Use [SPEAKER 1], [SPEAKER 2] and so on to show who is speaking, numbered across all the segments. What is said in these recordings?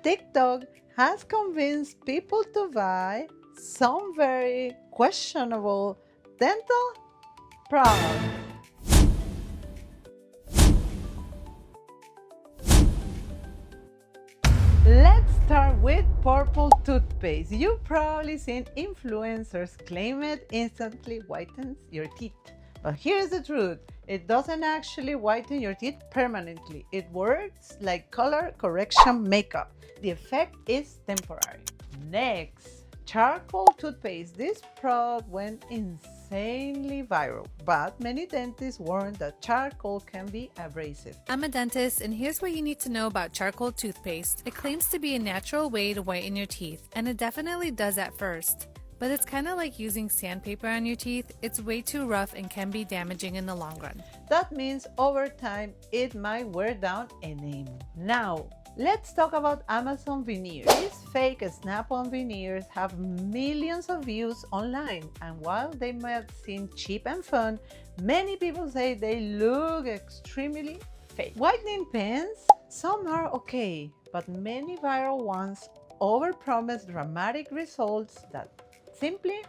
[SPEAKER 1] TikTok has convinced people to buy some very questionable dental products. Let's start with purple toothpaste. You've probably seen influencers claim it instantly whitens your teeth. But here's the truth, it doesn't actually whiten your teeth permanently. It works like color correction makeup. The effect is temporary. Next, charcoal toothpaste. This product went insanely viral, but many dentists warn that charcoal can be abrasive.
[SPEAKER 2] I'm a dentist, and here's what you need to know about charcoal toothpaste. It claims to be a natural way to whiten your teeth, and it definitely does at first. But it's kind of like using sandpaper on your teeth. It's way too rough and can be damaging in the long run.
[SPEAKER 1] That means over time, it might wear down enamel. Now, let's talk about Amazon veneers. These fake snap-on veneers have millions of views online, and while they might seem cheap and fun, many people say they look extremely fake. Whitening pens, some are okay, but many viral ones overpromise dramatic results that simply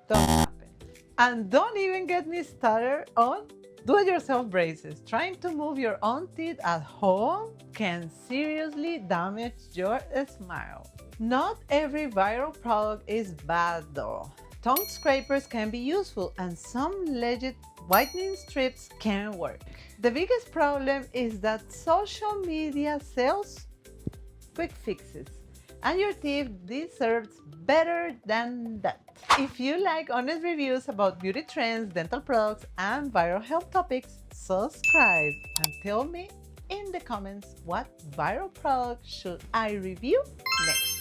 [SPEAKER 1] don't happen. And don't even get me started on do-it-yourself braces. Trying to move your own teeth at home can seriously damage your smile. Not every viral product is bad though. Tongue scrapers can be useful, and some legit whitening strips can work. The biggest problem is that social media sells quick fixes, and your teeth deserves better than that. If you like honest reviews about beauty trends, dental products, and viral health topics, subscribe and tell me in the comments what viral product should I review next.